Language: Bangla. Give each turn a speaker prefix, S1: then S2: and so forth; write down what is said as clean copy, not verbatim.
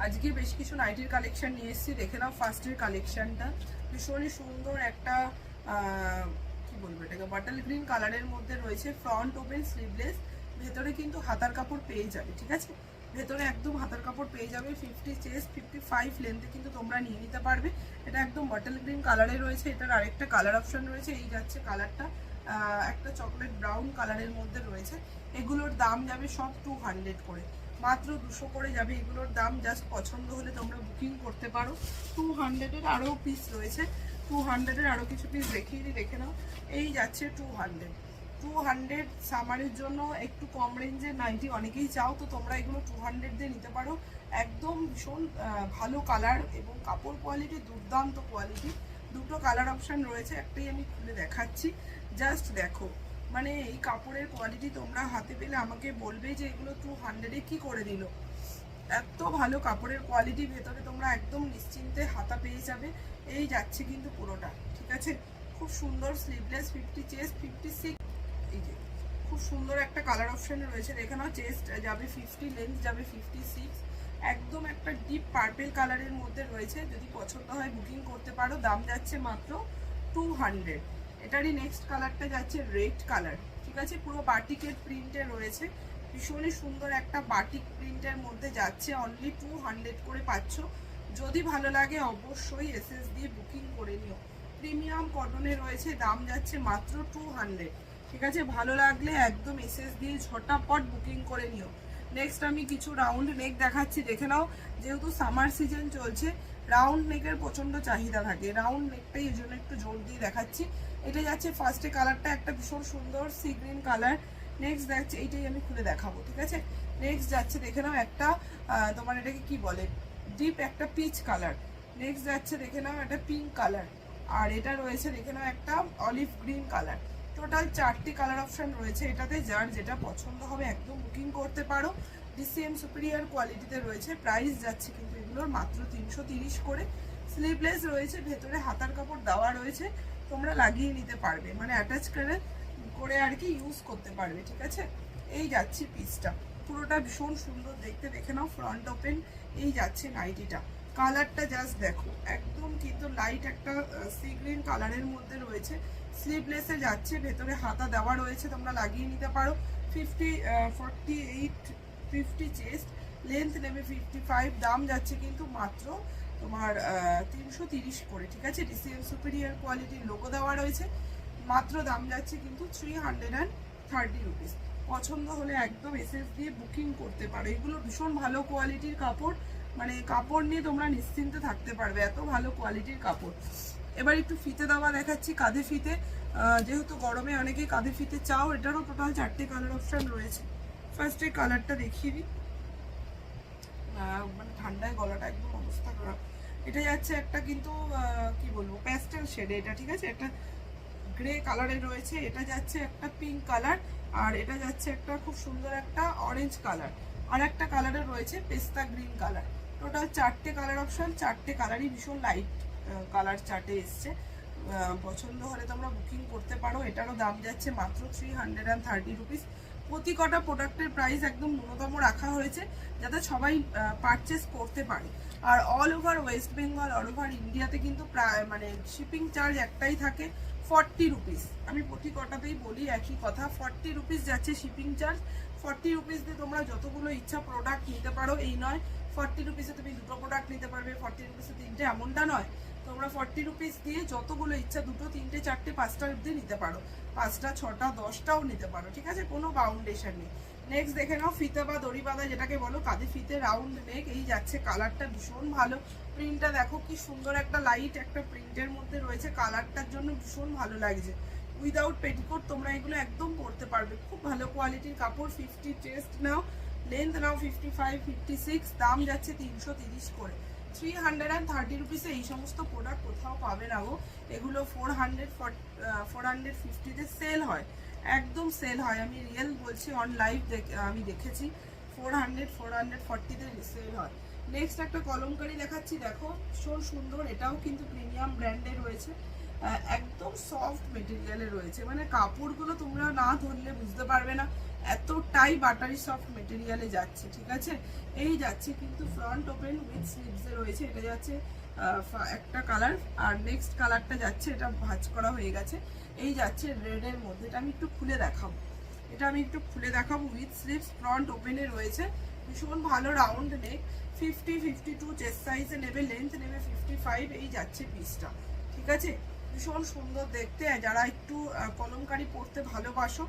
S1: আজকে বেশ কিছু নাইটির কালেকশন নিয়ে এসেছি, দেখে নাও। ফার্স্টের কালেকশনটা ভীষণই সুন্দর একটা কি বলবো এটাকে, বাটাল গ্রিন কালারের মধ্যে রয়েছে। ফ্রন্ট ওপেন স্লিভলেস, ভেতরে কিন্তু হাতার কাপড় পেয়ে যাবে, ঠিক আছে। ভেতরে একদম হাতার কাপড় পেয়ে যাবে। 50 চেস্ট 55 লেন্থে কিন্তু তোমরা নিয়ে নিতে পারবে। এটা একদম বাটাল গ্রিন কালারে রয়েছে। এটার আরেকটা কালার অপশন রয়েছে, এই যাচ্ছে কালারটা একটা চকলেট ব্রাউন কালারের মধ্যে রয়েছে। এগুলোর দাম যাবে সব 200 করে, মাত্র 200 করে যাবে এগুলোর দাম। জাস্ট পছন্দ হলে তোমরা বুকিং করতে পারো। 200-এর আরও পিস রয়েছে, 200-এর আরও কিছু পিস দেখিয়ে দিই, দেখে নাও। এই যাচ্ছে 200 সামারের জন্য একটু কম রেঞ্জের নাইটি অনেকেই চাও, তো তোমরা এগুলো 200 দিয়ে নিতে পারো। একদম ভীষণ ভালো কালার এবং কাপড় কোয়ালিটি দুর্দান্ত কোয়ালিটি। দুটো কালার অপশান রয়েছে, একটাই আমি খুলে দেখাচ্ছি, জাস্ট দেখো। মানে এই কাপড়ের কোয়ালিটি তোমরা হাতে পেলে আমাকে বলবে যে এগুলো 200-এ কি করে দিল। এত ভালো কাপড়ের কোয়ালিটি, ভেতরে তোমরা একদম নিশ্চিন্তে হাতা পেয়ে যাবে। এই যাচ্ছে কিন্তু পুরোটা, ঠিক আছে। খুব সুন্দর স্লিভলেস, 50 চেস্ট 56, এই যে খুব সুন্দর একটা কালার অপশন রয়েছে। দেখে নাও, চেস্ট যাবে 50, লেন্থ যাবে 56। একদম একটা ডিপ পার্পেল কালারের মধ্যে রয়েছে। যদি পছন্দ হয় বুকিং করতে পারো। দাম যাচ্ছে মাত্র 200। এটারই নেক্সট কালারটা যাচ্ছে রেড কালার, ঠিক আছে। পুরো বাটিকের প্রিন্টে রয়েছে, ভীষণই সুন্দর একটা বাটিক প্রিন্টের মধ্যে যাচ্ছে। অনলি 200 করে পাচ্ছ। যদি ভালো লাগে অবশ্যই এসএস দিয়ে বুকিং করে নিও। প্রিমিয়াম কটনে রয়েছে, দাম যাচ্ছে মাত্র 200, ঠিক আছে। ভালো লাগলে একদম এসএস দিয়ে ঝটাপট বুকিং করে নিও। নেক্সট আমি কিছু রাউন্ড নেক দেখাচ্ছি, দেখে নাও। যেহেতু সামার সিজন চলছে, রাউন্ড নেকের প্রচণ্ড চাহিদা থাকে। রাউন্ড নেকটাই এই জন্য একটু জোর দিয়ে দেখাচ্ছি। এটা যাচ্ছে ফার্স্টে কালারটা একটা ভীষণ সুন্দর সি গ্রিন কালার। নেক্সট যাচ্ছে, এইটাই আমি খুলে দেখাবো, ঠিক আছে। নেক্সট যাচ্ছে, দেখে নাও, একটা তোমার এটাকে কি বলে, ডিপ একটা পিচ কালার। নেক্সট যাচ্ছে, দেখে নাও, একটা পিঙ্ক কালার। আর এটা রয়েছে, দেখে নাও, একটা অলিভ গ্রিন কালার। টোটাল 4টি কালার অপশন রয়েছে। এটাতে যার যেটা পছন্দ হবে একদম বুকিং করতে পারো। ডিসিএম সুপিরিয়ার কোয়ালিটিতে রয়েছে। প্রাইস যাচ্ছে কিন্তু এগুলোর মাত্র 330 করে। স্লিভলেস রয়েছে, ভেতরে হাতার কাপড় দেওয়া রয়েছে, তোমরা লাগিয়ে নিতে পারবে, মানে অ্যাটাচ করে আর কি ইউজ করতে পারবে, ঠিক আছে। এই যাচ্ছে পিসটা, পুরোটা ভীষণ সুন্দর দেখতে। দেখে নাও, ফ্রন্ট ওপেন। এই যাচ্ছে নাইটিটা, কালারটা জাস্ট দেখো, একদম কিন্তু লাইট একটা সি গ্রিন কালারের মধ্যে রয়েছে। স্লিভলেসে যাচ্ছে, ভেতরে হাতা দেওয়া রয়েছে, তোমরা লাগিয়ে নিতে পারো। 50 চেস্ট, লেন্থ নেবে 55। দাম যাচ্ছে কিন্তু মাত্র তোমার 330 করে, ঠিক আছে। ডিসিএম সুপিরিয়ার কোয়ালিটির লোগো দেওয়া রয়েছে। মাত্র দাম যাচ্ছে কিন্তু 330 রুপিস। পছন্দ হলে একদম এসএস দিয়ে বুকিং করতে পারো। এগুলো ভীষণ ভালো কোয়ালিটির কাপড়, মানে কাপড় নিয়ে তোমরা নিশ্চিন্তে থাকতে পারবে, এত ভালো কোয়ালিটির কাপড়। এবার একটু ফিতে দেওয়া দেখাচ্ছি, কাঁধে ফিতে। যেহেতু গরমে অনেকেই কাঁধে ফিতে চাও, এটারও টোটাল 4টে কালার অপশান রয়েছে। ফার্স্টে কালারটা দেখিয়ে দিই, মানে ঠান্ডায় গলাটা একদম অবস্থা খারাপ। এটা যাচ্ছে একটা কিন্তু কি বলবো, প্যাস্টেল শেডে এটা, ঠিক আছে। একটা গ্রে কালারের রয়েছে, এটা যাচ্ছে একটা পিঙ্ক কালার, আর এটা যাচ্ছে একটা খুব সুন্দর একটা অরেঞ্জ কালার, আর একটা কালারের রয়েছে পেস্তা গ্রিন কালার। টোটাল 4টে কালার অপশন, 4টে কালারই ভীষণ লাইট কালার চার্টে এসছে। পছন্দ হলে তোমরা বুকিং করতে পারো। এটারও দাম যাচ্ছে মাত্র 330 রুপিস। প্রতি কটা প্রোডাক্টের প্রাইস একদম ন্যূনতম রাখা হয়েছে, যাতে সবাই পারচেস করতে পারে। আর all over West Bengal, all over ইন্ডিয়াতে কিন্তু প্রায় মানে শিপিং চার্জ একটাই থাকে, 40 রুপিস। আমি প্রতি কটাতেই বলি একই কথা, 40 রুপিস যাচ্ছে শিপিং চার্জ। 40 রুপিস দিয়ে তোমরা যতগুলো ইচ্ছা প্রোডাক্ট নিতে পারো, এই নয় 40 রুপিসে তুমি দুটো প্রোডাক্ট নিতে পারবে, 40 রুপিসে 3টে, এমনটা নয়। তোমরা 40 রুপিস দিয়ে যতগুলো ইচ্ছা 2টো 3টে 4টে 5টা অবধি নিতে পারো, 5টা 6টা 10টাও নিতে পারো, ঠিক আছে। কোনো বাউন্ডেশন নেই। নেক্সট দেখে নাও, ফিতে বা দড়ি বাঁধা যেটাকে বলো, কাঁধে ফিতে রাউন্ড নেক। এই যাচ্ছে কালারটা ভীষণ ভালো। প্রিন্টটা দেখো কি সুন্দর, একটা লাইট একটা প্রিন্টের মধ্যে রয়েছে। কালারটার জন্য ভীষণ ভালো লাগছে। উইদাউট পেটিকোট তোমরা এগুলো একদম পরতে পারবে। খুব ভালো কোয়ালিটির কাপড়। 50 চেস্ট নাও, লেন্থ নাও 55 56। দাম যাচ্ছে 330 করে। 330 রুপিসে এই সমস্ত প্রোডাক্ট কোথাও পাবে না গো। এগুলো 450-তে সেল হয়, একদম সেল হয়। আমি রিয়েল বলছি, অন লাইভ আমি দেখেছি। 440-তে সেল হয়। নেক্সট একটা কলমকারি দেখাচ্ছি, দেখো ভীষণ সুন্দর। এটাও কিন্তু প্রিমিয়াম ব্র্যান্ডে রয়েছে, একদম সফট মেটেরিয়ালে রয়েছে। মানে কাপড়গুলো তোমরা না ধরলে বুঝতে পারবে না এতটাই বাটারি সফট মেটেরিয়ালে যাচ্ছে, ঠিক আছে। এই যাচ্ছে কিন্তু ফ্রন্ট ওপেন উইথ স্লিভসে রয়েছে, এটা যাচ্ছে একটা কালার। আর নেক্সট কালারটা যাচ্ছে, এটা ভাঁজ করা হয়ে গেছে, এই যাচ্ছে রেডের মধ্যে। এটা আমি একটু খুলে দেখাবো, উইথ স্লিভস ফ্রন্ট ওপেনে রয়েছে, ভীষণ ভালো রাউন্ড নেক, 50-52 চেস্ট সাইজে নেবে, লেন্থ নেবে 55, এই যাচ্ছে পিসটা, ঠিক আছে। ভীষণ সুন্দর দেখতে, যারা একটু কলমকারি পরতে ভালোবাসো